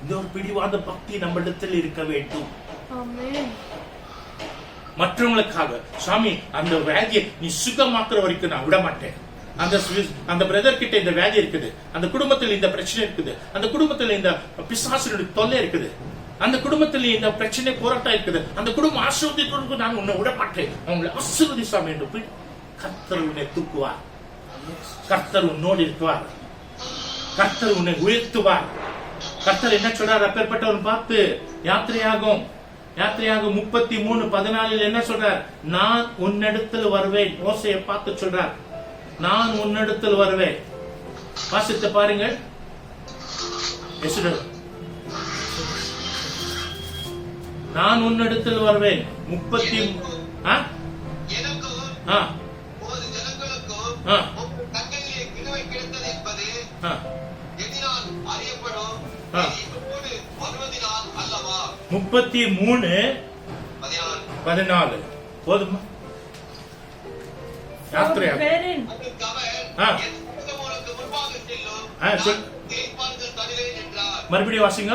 இந்த ஒரு பிடிவாத பக்தி நம்மிடத்தில் இருக்க வேண்டும். Amen. மற்றவங்களுக்காக, சுவாமி அந்த வியாதியை நீ சுகமாக்குற வரைக்கும் நான் விட மாட்டேன். அந்த பிரதர் கிட்ட இந்த வியாதி இருக்குது, அந்த குடும்பத்தில் இந்த பிரச்சனை இருக்குது, அந்த குடும்பத்தில் இந்த பிசாசுடைய தொல்லை இருக்குது, அந்த குடும்பத்தில் இந்த பிரச்சனை போராட்டம் இருக்குது, அந்த குடும்பம் ஆசீர்வதிக்கு நான் உன்னை விட மாட்டேன், அவங்களை ஆசீர்வதி சாமி என்று கர்த்தர் உன்னை தூக்குவார். கர்த்தர் உன்னோடு இருக்குவார். கர்த்தர் உன்னை உயர்த்துவார். கர்த்தர் என்ன சொல்றார் அப்பேற்பட்டவன் பார்த்து? யாத்திரையாகும் 33:14 என்ன சொல்றார்? நான் உன்னிடத்தில் வருவேன். மோசையை பார்த்து சொல்றார், நான் உன்னிடத்தில் வருவேன். வாசித்து பாருங்கள். நான் உன்னிடத்தில் வருவேன். 30 33:14 போதுமா? மறுபடியும் வாசிங்க.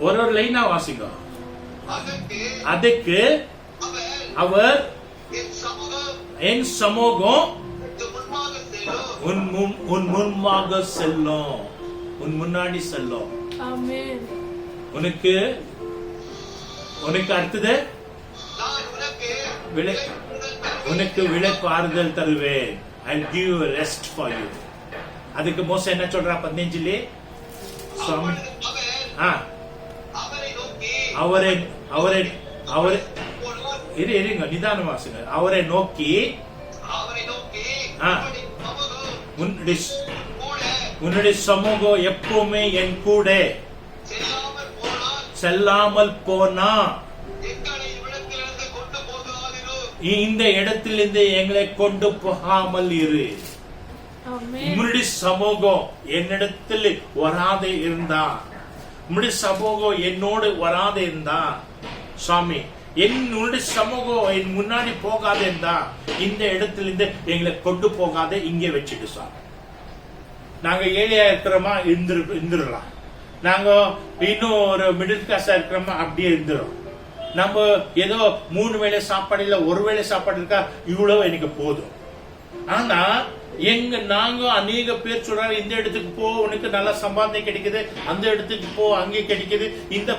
ஒரு லைனா வாசிங்க. அதுக்கு அவர் என் சமூகம் உன் முன்பாக செல்லும், உன் முன்னாடி செல்லும். உனக்கு அடுத்தது உனக்கு விளக்கு ஆறுதல் தருவேன். I'll give you a rest for you. அதுக்கு மோசே என்ன சொல்றா 15லே? சுவாமி அவரை இருங்க நிதானமா வாசிங்க. அவரை நோக்கி உன்னுடைய சமூகம் எப்பவுமே என் கூட செல்லாமல் போனா இந்த இடத்திலிருந்து எங்களை கொண்டு போகாமல் இரு. உன்னுடைய சமூகம் என்னிடத்தில் வராதே இருந்தா, உன்னுடைய சமூகம் என்னோடு வராதே இருந்தா, சுவாமி என்னுடைய சமூகம் என் முன்னாடி போகாதே இருந்தா இந்த இடத்திலிருந்து எங்களை கொண்டு போகாதே, இங்கே வச்சுட்டு சாமி. நாங்க ஏழையா இருக்கிறோமா இருந்துடலாம், நாங்க இன்னும் ஒரு மிடில் கிளாஸா இருக்கிறோமா அப்படியே இருந்துடும். நம்ம ஏதோ 3 வேளை சாப்பாடு இல்ல 1 வேளை சாப்பாடு இருக்கா, இவ்வளவு எனக்கு போதும். ஆனா நாங்க அநேக பேர் சொல்றாங்க, இந்த இடத்துக்கு போ உனக்கு நல்ல சம்பாதனை கிடைக்குது, அந்த இடத்துக்கு போ அங்கே கிடைக்குது, இந்த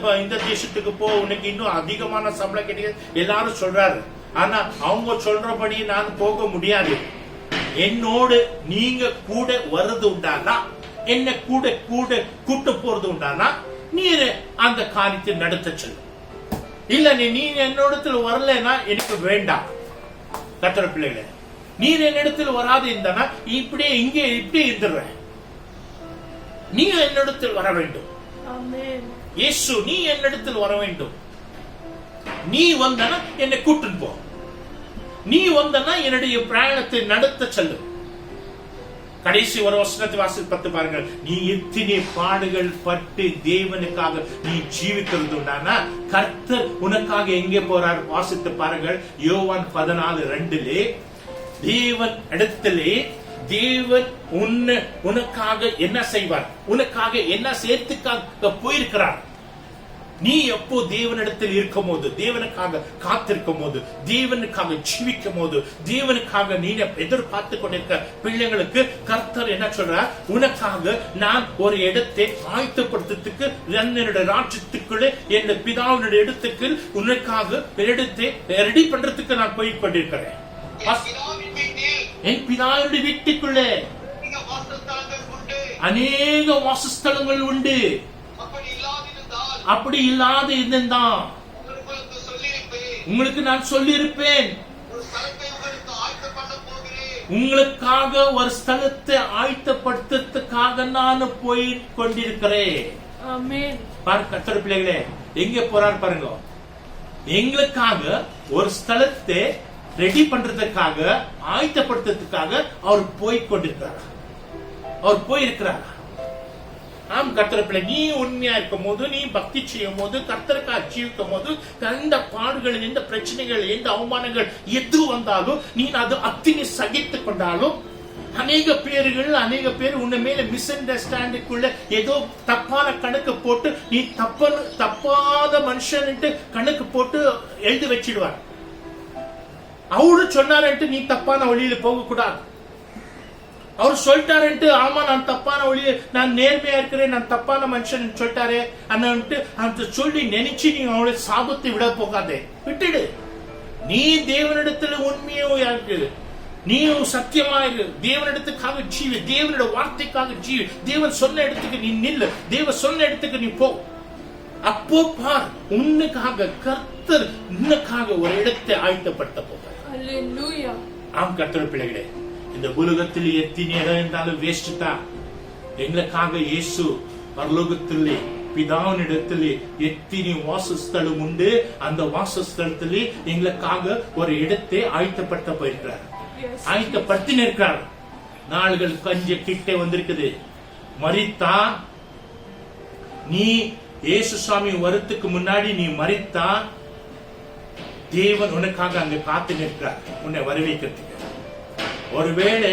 தேசத்துக்கு போ உனக்கு இன்னும் அதிகமான சம்பளம் கிடைக்குது, எல்லாரும் சொல்றாரு. ஆனா அவங்க சொல்றபடி நான் போக முடியாது. என்னோடு நீங்க கூட வர்றது உண்டானா, என்ன கூட கூட்டு போறது உண்டானா நீர் அந்த காரியத்தை நடத்த சொல்லு. இல்ல நீங்க என்னோடத்துல வரலன்னா எனக்கு வேண்டாம். கர்த்தர் பிள்ளைகளே, நீர் என்னிடத்தில் வராது இருந்தானா இப்படியே இங்கே இப்படியே இருந்துடுறேன். நீ என்னிடத்தில் வர வேண்டும். இயேசு நீ என்னிடத்தில் வர வேண்டும். நீ வந்தனா என்னை கூட்டின்னு போ, நீ வந்தனா என்னுடைய பிரயாணத்தை நடத்த செல்லு. கடைசி ஒரு வசனத்தை வாசித்து 10 பாருங்கள். நீ எத்தனை பாடுகள் பட்டு தேவனுக்காக நீ ஜீவிக்கிறது உண்டானா கர்த்தர் உனக்காக எங்கே போறார் வாசித்து பாருங்கள். யோவான் 14:2 தேவன் இடத்திலே தேவன் உனக்காக என்ன செய்வார், உனக்காக என்ன சேர்த்துக்காக போயிருக்கிறார். நீ எப்போ தேவனிடத்தில் இருக்கும் போது, தேவனுக்காக காத்திருக்கும் போது, தேவனுக்காக ஜீவிக்கும் போது, தேவனுக்காக நீ எதிர்பார்த்து கொண்டிருக்க பிள்ளைங்களுக்கு கர்த்தர் என்ன சொல்றார், உனக்காக நான் ஒரு இடத்தை ஆயத்தப்படுத்துறதுக்கு என்னுடைய ராஜ்யத்துக்குள்ளே என் பிதாவினுடைய இடத்துக்கு உனக்காக இடத்தை ரெடி பண்றதுக்கு நான் போய் கொண்டிருக்கிறேன். என் பிதாவினுடைய வீட்டுக்குள்ளே அநேக வாசஸ்தலங்கள் உண்டு. அப்படி இல்லாத இருந்தான் உங்களுக்கு நான் சொல்லி இருப்பேன். உங்களுக்காக ஒரு ஸ்தலத்தை ஆயத்தப்படுத்துறதுக்காக நான் போய் கொண்டிருக்கிறேன். பாருங்க கர்த்தர் பிள்ளைகளே, எங்க போறார் பாருங்க. எங்களுக்காக ஒரு ஸ்தலத்தை ரெடி பண்றதுக்காக ஆயத்தப்படுத்துறதுக்காக அவர் போய் கொண்டிருக்கிறார். அவர் போயிருக்கிறார். ஆம் கர்த்தர் பிள்ளை, நீ உண்மையா இருக்கும் போது, நீ பக்தி செய்யும் போது, கர்த்தருக்காக ஜீவிக்கும் போது, எந்த பாடுகள், எந்த பிரச்சனைகள், எந்த அவமானங்கள் எது வந்தாலும் நீ அது அத்தனை சகித்துக் கொண்டாலும் அநேக பேர் உன்னை மேல மிஸ் அண்டர்ஸ்டாண்டிங்குள்ள ஏதோ தப்பான கணக்கு போட்டு நீ தப்பாத மனுஷன் கணக்கு போட்டு எழுதி வச்சிடுவார். அவரு சொன்னாரு நீ தப்பான வழியில போக கூடாது. அவர் சொல்லிட்டாரு, ஆமா நான் தப்பான வழிய, நான் நேர்மையா இருக்கிறேன், நான் தப்பான மனுஷன் சொல்லிட்டாரு அந்த சொல்லி நினைச்சு நீ அவளை சாபத்தை விட போகாதே, விட்டுடு. நீ தேவனிடத்துல உண்மையோ இருக்கு, நீ சத்தியமா இரு, தேவனிடத்துக்காக ஜீவி, தேவனோட வார்த்தைக்காக ஜீவி, தேவன் சொன்ன இடத்துக்கு நீ நில்லு, தேவன் சொன்ன இடத்துக்கு நீ போ. அப்போ பார், உன்னுக்காக கர்த்தர் உன்னுக்காக ஒரு இடத்தை ஆயத்தப்படுத்த போகிறார். ஆம் கர்த்தர் பிள்ளைகளே, இந்த உலகத்தில் எத்தனை இடம் இருந்தாலும் வேஸ்ட் தான். எங்களுக்காக இயேசு பரலோகத்திலே பிதாவினிடத்திலே எத்தனை வாசஸ்தலம் உண்டு. அந்த வாசஸ்தலத்திலே எங்களுக்காக ஒரு இடத்தை ஆயத்தப்படுத்த போயிருக்கிறார், ஆயத்தப்படுத்தி நிற்கிறார். நாள்கள் கொஞ்சம் கிட்டே வந்திருக்குது. மரித்தா நீ இயேசு சுவாமி வரத்துக்கு முன்னாடி நீ மரித்தா தேவன் உனக்காக அங்க காத்து நிற்கிறார் உன்னை வரவேற்கிறதுக்கு. ஒருவேளை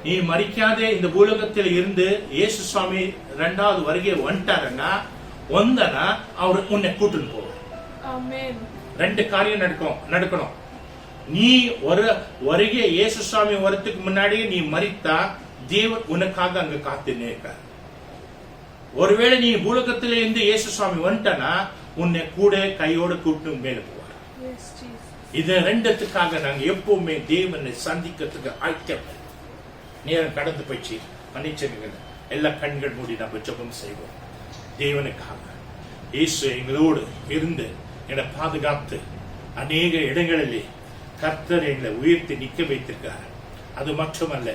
நீ மரிக்காதே இந்த பூலோகத்தில் இருந்து இயேசு சுவாமி 2வது வருகை வந்துட்டாருன்னா அவர் உன்னை கூட்டுன்னு போவார். 2 காரியம் நடக்கணும். நீ ஒரு வருகை இயேசு சுவாமி வரத்துக்கு முன்னாடி நீ மரித்தா தேவன் உனக்காக அங்க காத்து நிற்கிறார். ஒருவேளை நீ பூலோகத்தில இருந்து இயேசு சுவாமி வந்துட்டனா உன்னை கூட கையோட கூட்டு மேல போவார். இது 2த்துக்காக நாங்க எப்பவுமே தேவனை சந்திக்கிறதுக்கு ஆயத்தம். நேரம் கடந்து போயிடுச்சு, மன்னிச்சிருங்க. எல்லா கண்கள் மூடி நம்ம ஜெபம் செய்வோம். தேவனுக்காக இயேசு எங்களோடு இருந்து என்னை பாதுகாத்து அநேக இடங்களிலே கர்த்தர் எங்களை உயர்த்தி நிக்க வைத்திருக்கார். அது மட்டுமல்ல,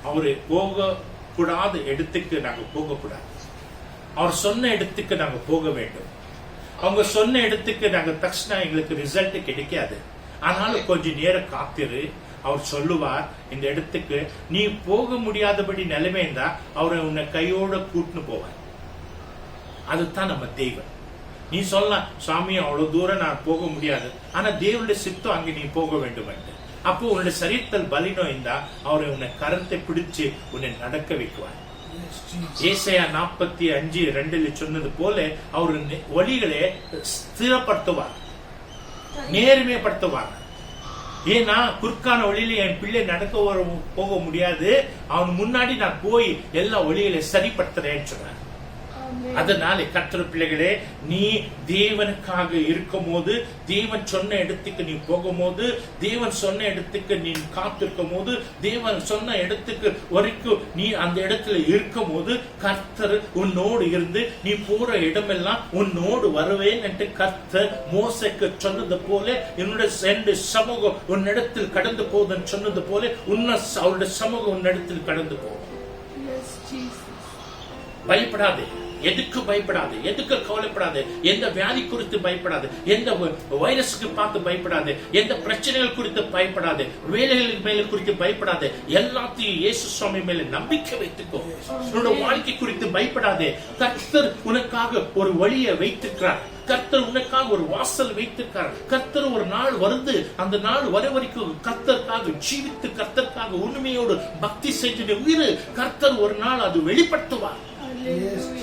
அவரு போக கூடாத இடத்துக்கு நாங்க போகக்கூடாது. அவர் சொன்ன இடத்துக்கு நாங்க போக வேண்டும். அவங்க சொன்ன இடத்துக்கு நாங்க தட்சணா எங்களுக்கு ரிசல்ட் கிடைக்காது. ஆனாலும் கொஞ்ச நேரம் காத்திரு. அவர் சொல்லுவார், இந்த இடத்துக்கு நீ போக முடியாதபடி நிலைமை இருந்தா அவரை உன்னை கையோட கூட்டுன்னு போவார். அதுதான் நம்ம தெய்வம். நீ சொல்லலாம், சாமி அவ்வளவு தூரம் நான் போக முடியாது, ஆனா தேவனுடைய சித்தம் அங்கே நீ போக வேண்டும் என்று. அப்போ உன்னுடைய சரீரத்தில் பலினம் இருந்தா அவரை உன்னை கரத்தை பிடிச்சு உன்னை நடக்க வைக்குவார். ஏசாயா 45:2 சொன்னது போல அவர் வழிகளை ஸ்திரப்படுத்துவார், நேர்மைப்படுத்துவார். ஏன்னா குறுக்கான வழியில என் பிள்ளை நடக்க போக முடியாது, அவன் முன்னாடி நான் போய் எல்லா வழிகளை சரிப்படுத்துறேன்னு சொன்னார். அதனால கர்த்தர் பிள்ளைகளே, நீ தேவனுக்காக இருக்கும் போது, தேவன் சொன்ன இடத்துக்கு நீ போகும்போது, தேவன் சொன்ன இடத்துக்கு நீ காத்திருக்கும் போது, தேவன் சொன்ன இடத்துக்கு வரைக்கும் நீ அந்த இடத்துல இருக்கும் போது, கர்த்தர் உன்னோடு இருந்து நீ போற இடமெல்லாம் உன்னோடு வருவேன் என்று கர்த்தர் மோசேக்கு சொன்னது போல, என்னுடைய 2 சமூகம் உன்னிடத்தில் கடந்து போகுதுன்னு சொன்னது போல அவருடைய சமூகம் உன்னிடத்தில் கடந்து போகும். பயப்படாதே, எதுக்கு பயப்படாது, எதுக்கு கவலைப்படாது, எந்த வியாதி குறித்து பயப்படாது, எந்த வைரஸுக்கு பார்த்து பயப்படாது, எந்த பிரச்சனைகள் குறித்து பயப்படாது, வேலைகள் மேல குறித்து பயப்படாது. எல்லாத்தையும் இயேசு சுவாமி மேல நம்பிக்கை வைத்துக்கோ. உன்னோட வாழ்க்கை குறித்து பயப்படாதே. கர்த்தர் உனக்காக ஒரு வழியை வைத்திருக்கிறார். கர்த்தர் உனக்காக ஒரு வாசல் வைத்திருக்கிறார். கர்த்தர் ஒரு நாள் வருது, அந்த நாள் வர வரைக்கும் கர்த்தருக்காக ஜீவித்து, கர்த்தருக்காக உண்மையோடு பக்தி செஞ்சு உயிர் கர்த்தர் ஒரு நாள் அது வெளிப்படுத்துவார்.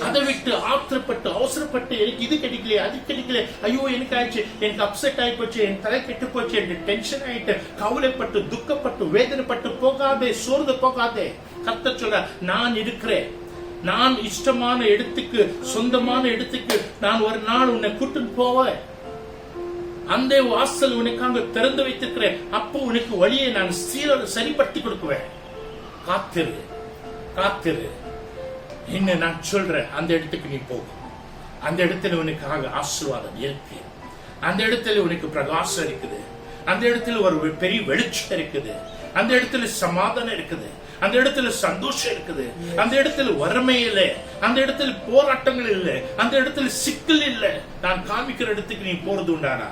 அதை விட்டு ஆத்திரப்பட்டு அவசரப்பட்டு எனக்கு இது கிடைக்கல, அது கிடைக்கல, ஐயோ எனக்கு ஆயிடுச்சு, எனக்கு அப்செட் ஆகி போச்சு, என் தலை கெட்டு போச்சு என்று டென்ஷன் ஆயிட்டு கவலைப்பட்டு துக்கப்பட்டு வேதனைப்பட்டு போகாதே, சோர்ந்து போகாதே. கர்த்தர் சொல்ற, நான் இருக்கிறேன். நான் இஷ்டமான இடத்துக்கு, சொந்தமான இடத்துக்கு நான் ஒரு நாள் உன்னை கூட்டிட்டு போவேன். அந்த வாசல் உனக்காக திறந்து வைத்திருக்கிறேன். அப்போ உனக்கு வழியை நான் சரிப்படுத்தி கொடுக்குவேன். காத்திரு, காத்திரு. என்ன நான் சொல்றேன், அந்த இடத்துக்கு நீ போகும். அந்த இடத்துல உனக்காக ஆசீர்வாதம் இருக்கு. அந்த இடத்துல உனக்கு பிரகாசம் இருக்குது. அந்த இடத்துல ஒரு பெரிய வெளிச்சம் இருக்குது. அந்த இடத்துல சமாதானம் இருக்குது. அந்த இடத்துல சந்தோஷம் இருக்குது. அந்த இடத்துல வறுமை இல்லை. அந்த இடத்துல போராட்டங்கள் இல்லை. அந்த இடத்துல சிக்கல் இல்லை. நான் காமிக்கிற இடத்துக்கு நீ போறது உண்டானா?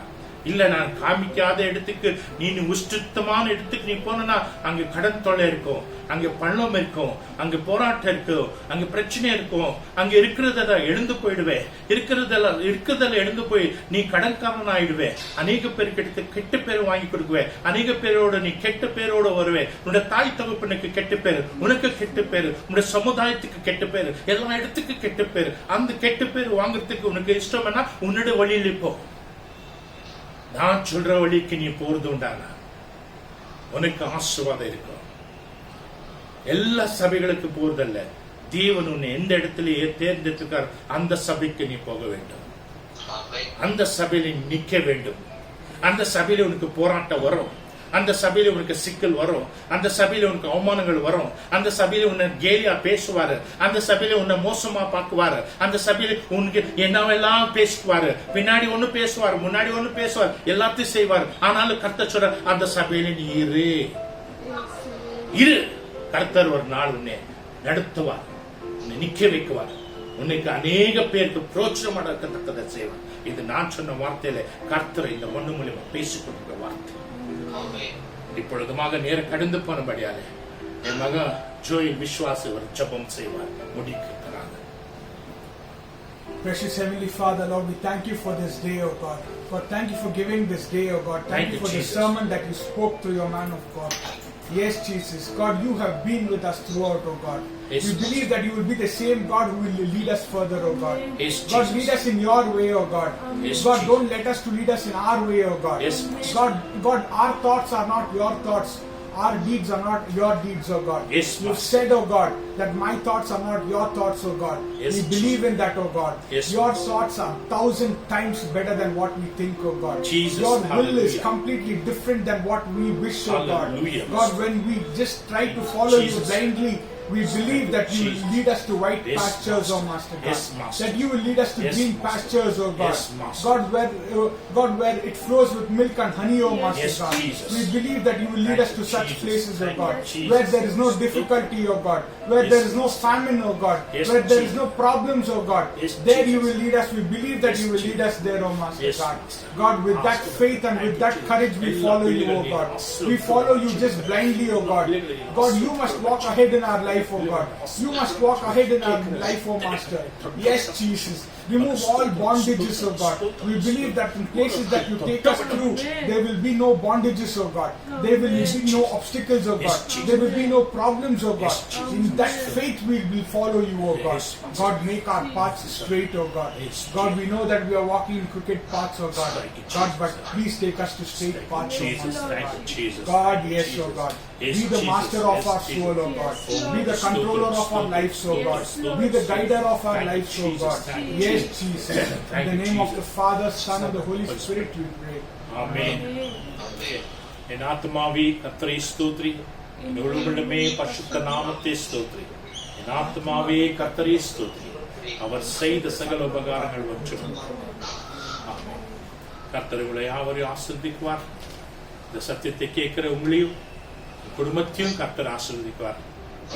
இல்ல, நான் காமிக்காத இடத்துக்கு நீ உஷ்டமான இடத்துக்கு நீ போனா அங்க கடன் தொலை இருக்கும், அங்க பள்ளம் இருக்கும், அங்க போராட்டம் இருக்கும், அங்க பிரச்சனை இருக்கும். அங்க இருக்கிறதெல்லாம் எழுந்து போயிடுவேன். இருக்கிறதெல்லாம் எழுந்து போய் நீ கடன்காரன் ஆயிடுவேன். அநேக பேருக்கு எடுத்து கெட்ட பேர் வாங்கி கொடுக்குவேன். அநேக பேரோட நீ கெட்ட பேரோட வருவேன். உன்னோட தாய் தகப்பனுக்கு கெட்ட பேரு, உனக்கு கெட்ட பேரு, உன்னோட சமுதாயத்துக்கு கெட்ட பேரு, எல்லா இடத்துக்கு கெட்ட பேரு. அந்த கெட்ட பேர் வாங்குறதுக்கு உனக்கு இஷ்டம்னா உன்னோட வழியில் போ. நான் சொல்ற வழிக்கு நீ போறது உண்டானா உனக்கு ஆசீர்வாதம் இருக்கும். எல்லா சபைகளுக்கு போறதல்ல, தேவன் உன்னை எந்த இடத்துல தேர்ந்தெடுத்திருக்கார் அந்த சபைக்கு நீ போக வேண்டும். அந்த சபையில நிக்க வேண்டும். அந்த சபையில உனக்கு போராட்டம் வரும். அந்த சபையில உனக்கு சிக்கல் வரும். அந்த சபையில உனக்கு அவமானங்கள் வரும். அந்த சபையில உன்னை கேலியா பேசுவாரு. அந்த சபையில உன்னை மோசமா பாக்குவாரு. அந்த சபையில உனக்கு என்னவெல்லாம் பேசுவாரு. பின்னாடி ஒண்ணு பேசுவாரு, முன்னாடி ஒண்ணு பேசுவார், எல்லாத்தையும் செய்வார். ஆனாலும் கர்த்தர் சொல்ற, அந்த சபையில நீ இரு. கர்த்தர் ஒரு நாள் உன்னை நடத்துவார், உன்னை நிக்க வைக்குவார். உனக்கு அநேக பேருக்கு பிரோச்சனமாக இருக்கத்தக்கதை செய்வார். இது நான் சொன்ன வார்த்தையில கர்த்தர் இந்த மண்ணு மூலியமா பேசிக் கொண்டிருக்கிற வார்த்தை. இப்பொழுதுமாக நேரம் கடந்து போனபடியாலே என் மகன் ஜோயில் விஸ்வாஸ் ஒரு ஜெபம் செய்வார், முடிக்கிறாங்க. Precious Heavenly Father, Lord, we thank you for this day, O God. God, thank you for giving this day, O God. Thank you for the sermon that you spoke through your man of God. Yes, Jesus. God, you have been with us throughout, O God. Yes, we believe that you will be the same God who will lead us further, O God. Yes, God, Jesus. lead us in your way, O God. Yes, God, Jesus. don't let us to lead us in our way, O God. Yes, God, our thoughts are not your thoughts. our deeds are not your deeds, oh God. Yes, You've Master. said, oh God, that my thoughts are not your thoughts, oh God. Yes, We believe in that, oh God. Yes, Your Master. thoughts are 1,000 times better than what we think, oh God. Jesus, Your will is hallelujah. completely different than what we wish, oh God. Hallelujah, God, when we just try to follow you Jesus. blindly, we believe that you will Jesus. lead us to white Yes, pastures, oh Master. Master God. Yes, Master. That you will lead us to Yes, green Master. pastures, oh God. Yes, Master. God, where it flows with milk and honey, oh Master Yes, God. Jesus. We believe that you will lead Thank us to you, such Jesus. places, oh Thank God, you, Jesus. where there is no difficulty, oh God, where Yes, there is no Master. famine, oh God, Yes, where there is Jesus. no problems, oh God. Yes, There you Jesus. will lead us. We believe that Yes, you will lead Jesus. us there, oh Master Yes, God. Master. God, with that Master. faith and Thank with you, that Jesus. courage, we Ella follow you, pillar oh ni God. master We follow you Jesus. just blindly, oh God. Pillar ni God, master you must walk ahead in our life, oh God. You must walk ahead in our life, oh Master. Yes, Jesus. Remove all bondages, oh God. We believe that in places that you take us through, there will be no bondages, oh God. There will be no obstacles, oh God. There will be no problems, oh God. In that faith we will follow you, oh God. God, make our paths straight, oh God. God, we know that we are walking in crooked paths, oh God. God, but please take us to straight paths, oh Jesus, Master thank you, God. Jesus. God, Thank you, yes, Jesus. oh God. Yes, Be the Jesus. master of Yes, our Jesus. soul, oh God. Yes, Be the controller of our lives, oh God. Be the guider of our Thank you, lives, oh Jesus. God. Thank you, Yes, Jesus. Jesus. Thank In the you, name of Jesus. the Father, Son, and the Holy Spirit, we pray. ஆமென். என் ஆத்மாவே கர்த்தரை ஸ்தோத்திரி, என் உள்ளமே பரிசுத்த நாமத்தை ஸ்தோத்திரி. என் ஆத்மாவே கர்த்தரை ஸ்தோத்திரி, அவர் செய்த சகல உபகாரங்கள் ஒன்றும். ஆமென். கர்த்தர் உங்களை யாவரையும் ஆசீர்வதிக்குவார். இந்த சத்தியத்தை கேட்கிற உங்களையும் உங்க குடும்பத்தையும் கர்த்தர் ஆசீர்வதிக்குவார்.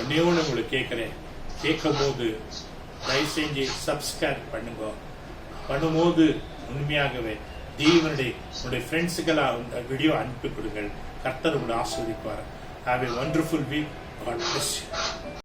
ஒன்னே ஒன்று உங்களுக்கு கேட்கிறேன், கேட்கும் போது தயவு செஞ்சு சப்ஸ்கிரைப் பண்ணுங்க. பண்ணும்போது உண்மையாகவே தேவனுடைய உங்களுடைய ஃப்ரெண்ட்ஸுக்கெல்லாம் வீடியோ அனுப்பி கொடுங்கள். கர்த்தர் உங்களை ஆசீர்வதிப்பார். Have a wonderful week. God bless you.